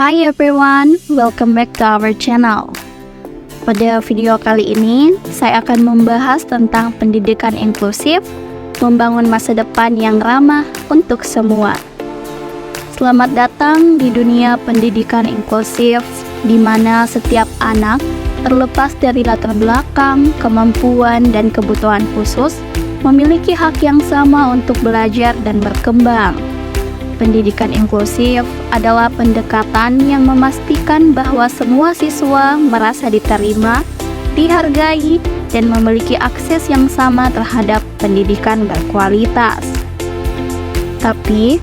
Hi everyone, welcome back to our channel. Pada video kali ini, saya akan membahas tentang pendidikan inklusif, membangun masa depan yang ramah untuk semua. Selamat datang di dunia pendidikan inklusif, di mana setiap anak, terlepas dari latar belakang, kemampuan, dan kebutuhan khusus, memiliki hak yang sama untuk belajar dan berkembang. Pendidikan inklusif adalah pendekatan yang memastikan bahwa semua siswa merasa diterima, dihargai, dan memiliki akses yang sama terhadap pendidikan berkualitas. Tapi,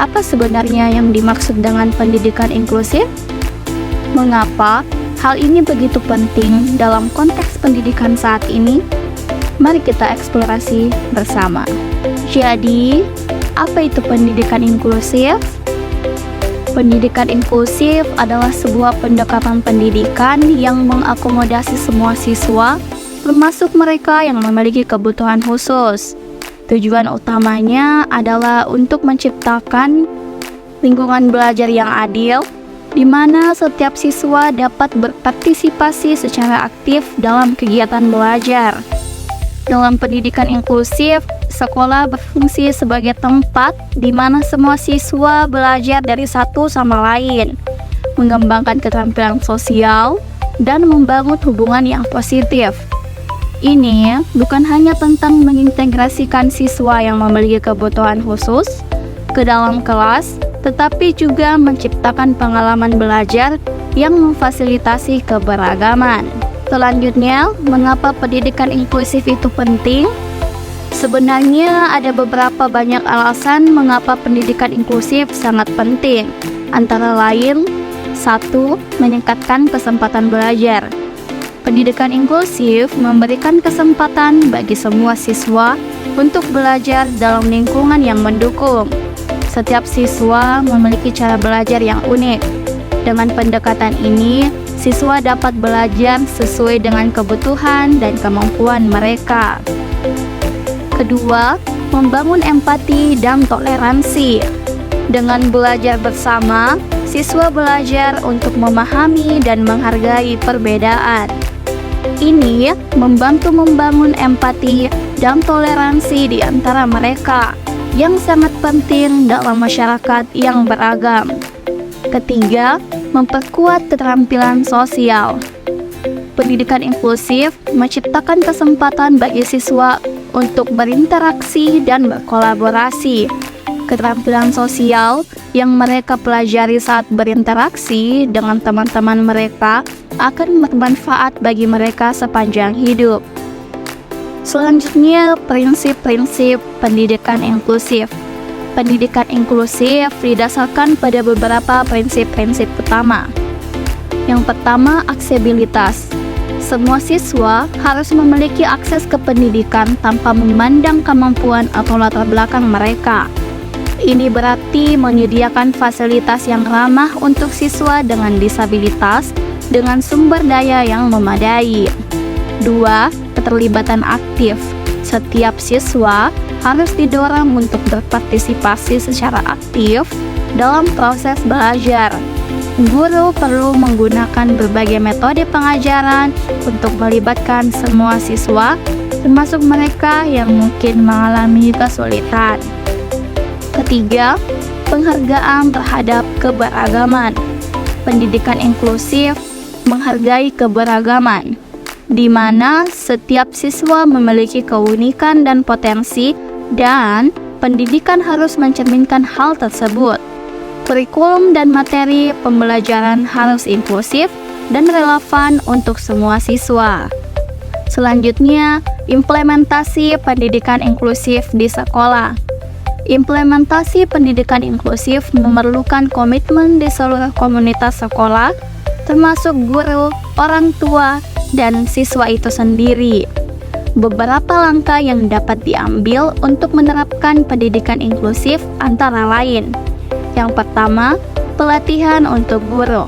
apa sebenarnya yang dimaksud dengan pendidikan inklusif? Mengapa hal ini begitu penting dalam konteks pendidikan saat ini? Mari kita eksplorasi bersama. Jadi, apa itu pendidikan inklusif? Pendidikan inklusif adalah sebuah pendekatan pendidikan yang mengakomodasi semua siswa, termasuk mereka yang memiliki kebutuhan khusus. Tujuan utamanya adalah untuk menciptakan lingkungan belajar yang adil, di mana setiap siswa dapat berpartisipasi secara aktif dalam kegiatan belajar. Dalam pendidikan inklusif, sekolah berfungsi sebagai tempat di mana semua siswa belajar dari satu sama lain, mengembangkan keterampilan sosial, dan membangun hubungan yang positif. Ini bukan hanya tentang mengintegrasikan siswa yang memiliki kebutuhan khusus ke dalam kelas, tetapi juga menciptakan pengalaman belajar yang memfasilitasi keberagaman. Selanjutnya, mengapa pendidikan inklusif itu penting? Sebenarnya ada beberapa banyak alasan mengapa pendidikan inklusif sangat penting. Antara lain, 1. Meningkatkan kesempatan belajar. Pendidikan inklusif memberikan kesempatan bagi semua siswa untuk belajar dalam lingkungan yang mendukung. Setiap siswa memiliki cara belajar yang unik. Dengan pendekatan ini, siswa dapat belajar sesuai dengan kebutuhan dan kemampuan mereka. Kedua, membangun empati dan toleransi. Dengan belajar bersama, siswa belajar untuk memahami dan menghargai perbedaan. Ini membantu membangun empati dan toleransi di antara mereka, yang sangat penting dalam masyarakat yang beragam. Ketiga, memperkuat keterampilan sosial. Pendidikan inklusif menciptakan kesempatan bagi siswa untuk berinteraksi dan berkolaborasi. Keterampilan sosial yang mereka pelajari saat berinteraksi dengan teman-teman mereka akan bermanfaat bagi mereka sepanjang hidup. Selanjutnya, prinsip-prinsip pendidikan inklusif. Pendidikan inklusif didasarkan pada beberapa prinsip-prinsip utama. Yang pertama, aksesibilitas. Semua siswa harus memiliki akses ke pendidikan tanpa memandang kemampuan atau latar belakang mereka. Ini berarti menyediakan fasilitas yang ramah untuk siswa dengan disabilitas dengan sumber daya yang memadai. 2. Keterlibatan aktif. Setiap siswa harus didorong untuk berpartisipasi secara aktif dalam proses belajar. Guru perlu menggunakan berbagai metode pengajaran untuk melibatkan semua siswa, termasuk mereka yang mungkin mengalami kesulitan. Ketiga, penghargaan terhadap keberagaman. Pendidikan inklusif menghargai keberagaman, di mana setiap siswa memiliki keunikan dan potensi, dan pendidikan harus mencerminkan hal tersebut. Kurikulum dan materi pembelajaran harus inklusif dan relevan untuk semua siswa. Selanjutnya, implementasi pendidikan inklusif di sekolah. Implementasi pendidikan inklusif memerlukan komitmen di seluruh komunitas sekolah, termasuk guru, orang tua, dan siswa itu sendiri. Beberapa langkah yang dapat diambil untuk menerapkan pendidikan inklusif antara lain. Yang pertama, pelatihan untuk guru.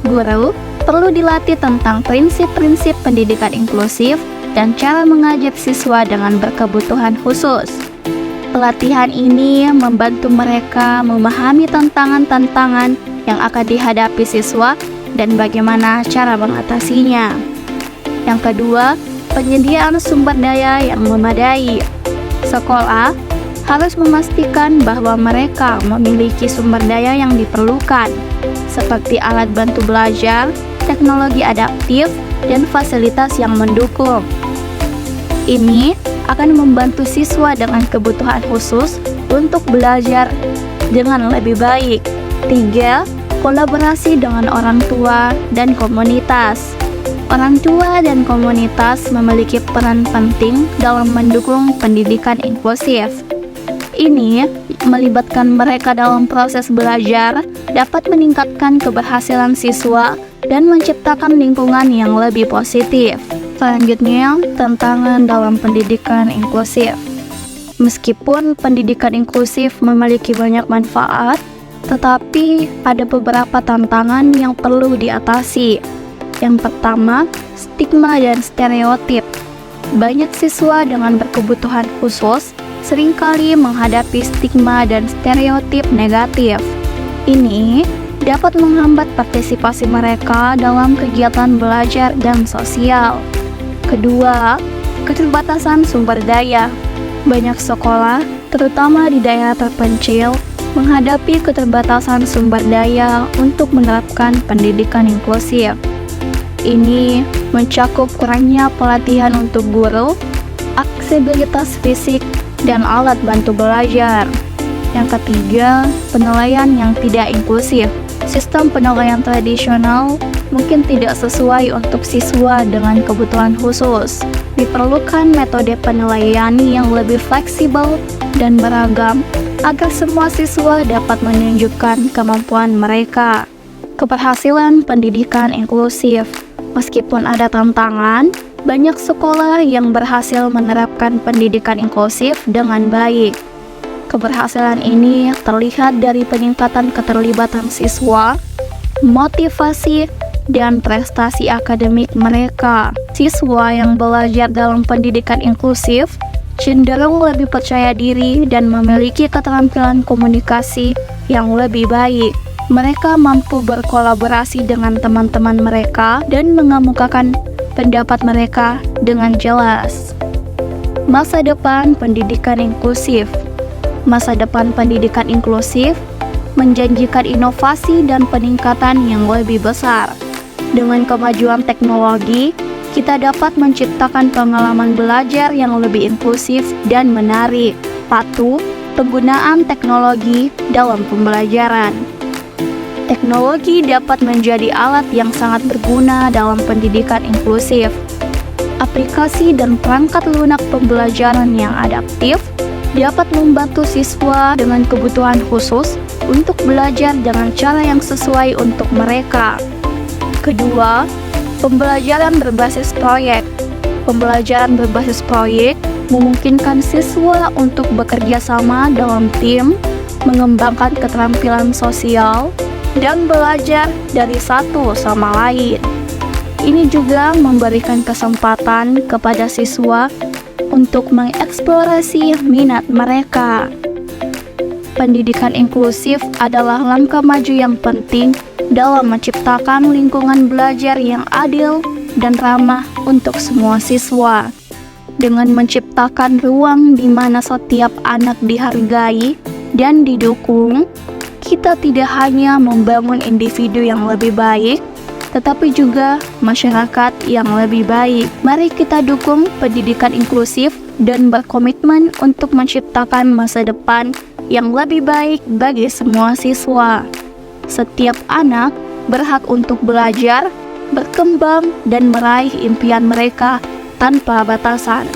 Guru perlu dilatih tentang prinsip-prinsip pendidikan inklusif dan cara mengajar siswa dengan berkebutuhan khusus. Pelatihan ini membantu mereka memahami tantangan-tantangan yang akan dihadapi siswa dan bagaimana cara mengatasinya. Yang kedua, penyediaan sumber daya yang memadai. Sekolah harus memastikan bahwa mereka memiliki sumber daya yang diperlukan, seperti alat bantu belajar, teknologi adaptif, dan fasilitas yang mendukung. Ini akan membantu siswa dengan kebutuhan khusus untuk belajar dengan lebih baik. 3. Kolaborasi dengan orang tua dan komunitas. Orang tua dan komunitas memiliki peran penting dalam mendukung pendidikan inklusif. Ini melibatkan mereka dalam proses belajar, dapat meningkatkan keberhasilan siswa, dan menciptakan lingkungan yang lebih positif. Selanjutnya, tantangan dalam pendidikan inklusif. Meskipun pendidikan inklusif memiliki banyak manfaat, tetapi ada beberapa tantangan yang perlu diatasi. Yang pertama, stigma dan stereotip. Banyak siswa dengan berkebutuhan khusus seringkali menghadapi stigma dan stereotip negatif. Ini dapat menghambat partisipasi mereka dalam kegiatan belajar dan sosial. Kedua, keterbatasan sumber daya. Banyak sekolah, terutama di daerah terpencil, menghadapi keterbatasan sumber daya untuk menerapkan pendidikan inklusif. Ini mencakup kurangnya pelatihan untuk guru, aksesibilitas fisik, dan alat bantu belajar. Yang ketiga, penilaian yang tidak inklusif. Sistem penilaian tradisional mungkin tidak sesuai untuk siswa dengan kebutuhan khusus. Diperlukan metode penilaian yang lebih fleksibel dan beragam agar semua siswa dapat menunjukkan kemampuan mereka. Keberhasilan pendidikan inklusif. Meskipun ada tantangan, banyak sekolah yang berhasil menerapkan pendidikan inklusif dengan baik. Keberhasilan ini terlihat dari peningkatan keterlibatan siswa, motivasi, dan prestasi akademik mereka. Siswa yang belajar dalam pendidikan inklusif cenderung lebih percaya diri dan memiliki keterampilan komunikasi yang lebih baik. Mereka mampu berkolaborasi dengan teman-teman mereka dan mengemukakan pendapat mereka dengan jelas. Masa depan pendidikan inklusif. Masa depan pendidikan inklusif menjanjikan inovasi dan peningkatan yang lebih besar. Dengan kemajuan teknologi, kita dapat menciptakan pengalaman belajar yang lebih inklusif dan menarik. 1. Penggunaan teknologi dalam pembelajaran. Teknologi dapat menjadi alat yang sangat berguna dalam pendidikan inklusif. Aplikasi dan perangkat lunak pembelajaran yang adaptif dapat membantu siswa dengan kebutuhan khusus untuk belajar dengan cara yang sesuai untuk mereka. Kedua, pembelajaran berbasis proyek. Pembelajaran berbasis proyek memungkinkan siswa untuk bekerja sama dalam tim, mengembangkan keterampilan sosial, dan belajar dari satu sama lain. Ini juga memberikan kesempatan kepada siswa untuk mengeksplorasi minat mereka. Pendidikan inklusif adalah langkah maju yang penting dalam menciptakan lingkungan belajar yang adil dan ramah untuk semua siswa. Dengan menciptakan ruang di mana setiap anak dihargai dan didukung, kita tidak hanya membangun individu yang lebih baik, tetapi juga masyarakat yang lebih baik. Mari kita dukung pendidikan inklusif dan berkomitmen untuk menciptakan masa depan yang lebih baik bagi semua siswa. Setiap anak berhak untuk belajar, berkembang, dan meraih impian mereka tanpa batasan.